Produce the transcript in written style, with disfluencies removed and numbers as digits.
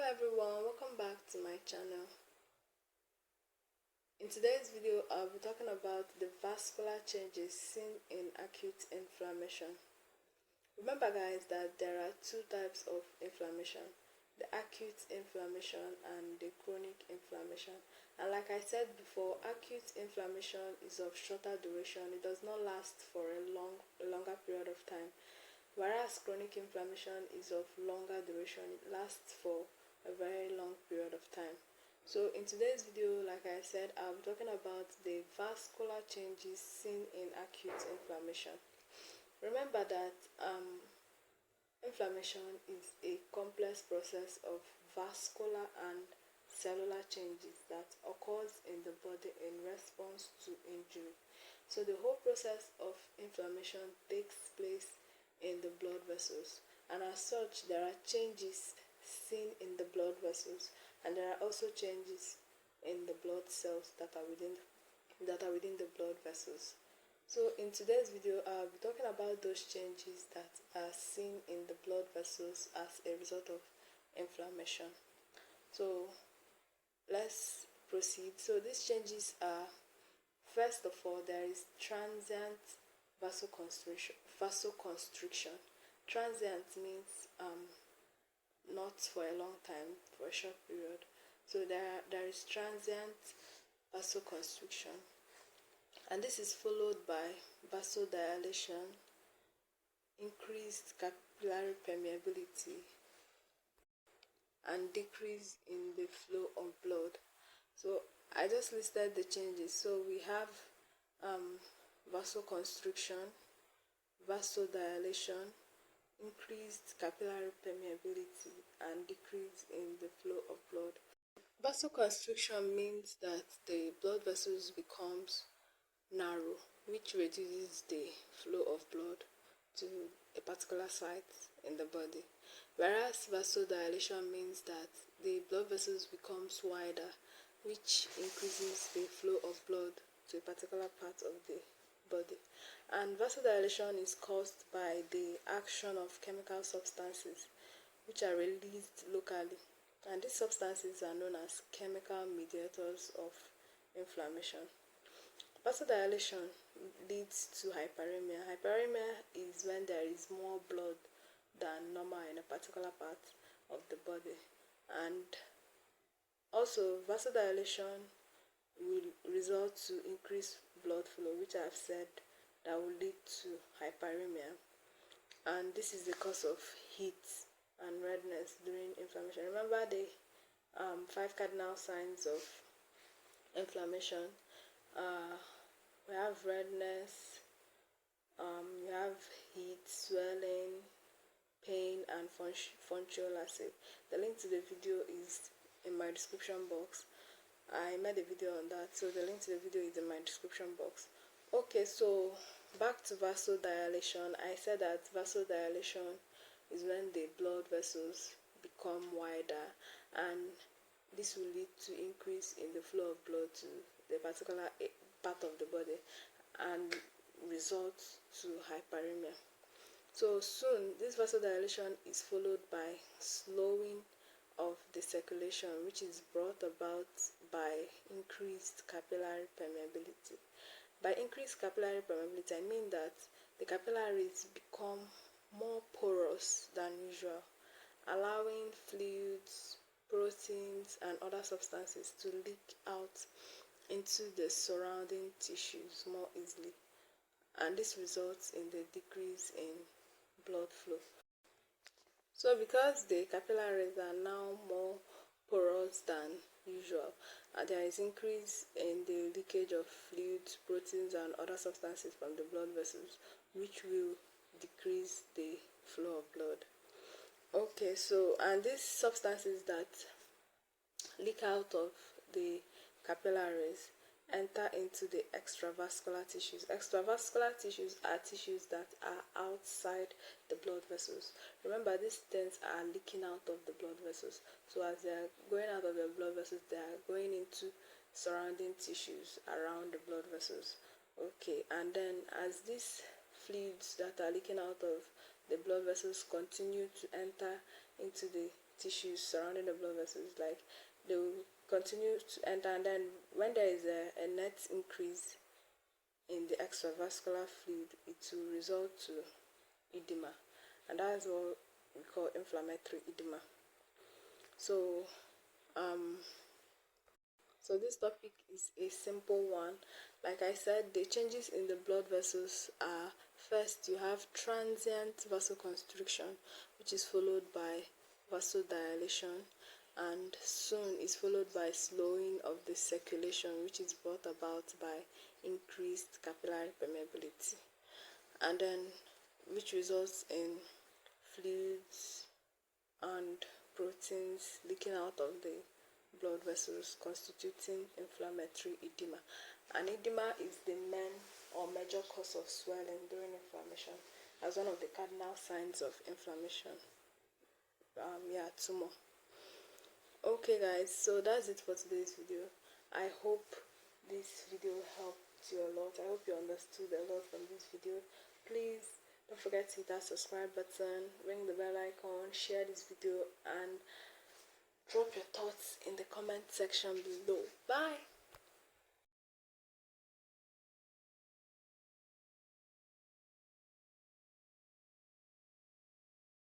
everyone, welcome back to my channel. In today's video, I'll be talking about the vascular changes seen in acute inflammation. Remember guys that there are two types of inflammation, the acute inflammation and the chronic inflammation. And like I said before, acute inflammation is of shorter duration. It does not last for a longer period of time. Whereas chronic inflammation is of longer duration, it lasts for a very long period of time. So in today's video, like I said, I'll be talking about the vascular changes seen in acute inflammation. Remember that inflammation is a complex process of vascular and cellular changes that occurs in the body in response to injury. So the whole process of inflammation takes place in the blood vessels, and as such there are changes seen in the blood vessels, and there are also changes in the blood cells that are within the blood vessels. So in today's video, I'll be talking about those changes that are seen in the blood vessels as a result of inflammation. So let's proceed. So these changes are, first of all, there is transient vasoconstriction. Transient means not for a long time, for a short period. So there is transient vasoconstriction, and this is followed by vasodilation, increased capillary permeability, and decrease in the flow of blood. So I just listed the changes. So we have vasoconstriction, vasodilation, increased capillary permeability, and decrease in the flow of blood. Vasoconstriction means that the blood vessels becomes narrow, which reduces the flow of blood to a particular site in the body. Whereas vasodilation means that the blood vessels becomes wider, which increases the flow of blood to a particular part of the body. And vasodilation is caused by the action of chemical substances which are released locally, and these substances are known as chemical mediators of inflammation. Vasodilation leads to hyperemia. Hyperemia is when there is more blood than normal in a particular part of the body, and also vasodilation will result to increased blood flow, which I have said that will lead to hyperemia, and this is the cause of heat and redness during inflammation. Remember the 5 cardinal signs of inflammation. We have redness, you have heat, swelling, pain, and functional. The link to the video is in my description box. I made a video on that, so the link to the video is in my description box. Okay, so back to vasodilation. I said that vasodilation is when the blood vessels become wider, and this will lead to increase in the flow of blood to the particular part of the body and result to hyperemia. So soon this vasodilation is followed by slowing of the circulation, which is brought about by increased capillary permeability. By increased capillary permeability, I mean that the capillaries become more porous than usual, allowing fluids, proteins, and other substances to leak out into the surrounding tissues more easily, and this results in the decrease in blood flow. So because the capillaries are now more porous than usual, there is increase in the leakage of fluids, proteins, and other substances from the blood vessels, which will decrease the flow of blood. Okay, so and these substances that leak out of the capillaries enter into the extravascular tissues. Extravascular tissues are tissues that are outside the blood vessels. Remember, these things are leaking out of the blood vessels. So as they are going out of the blood vessels, they are going into surrounding tissues around the blood vessels. Okay, and then as these fluids that are leaking out of the blood vessels continue to enter into the tissues surrounding the blood vessels, like they will continue to enter, and then when there is a net increase in the extravascular fluid, it will result to edema, and that's what we call inflammatory edema. So this topic is a simple one. Like I said, the changes in the blood vessels are: first, you have transient vasoconstriction, which is followed by vasodilation, and soon is followed by slowing of the circulation, which is brought about by increased capillary permeability, and then which results in fluids and proteins leaking out of the blood vessels, constituting inflammatory edema. And edema is the main or major cause of swelling during inflammation, as one of the cardinal signs of inflammation. Tumor. Okay guys, so that's it for today's video. I hope this video helped you a lot. I hope you understood a lot from this video. Please don't forget to hit that subscribe button, ring the bell icon, share this video, and drop your thoughts in the comment section below. Bye.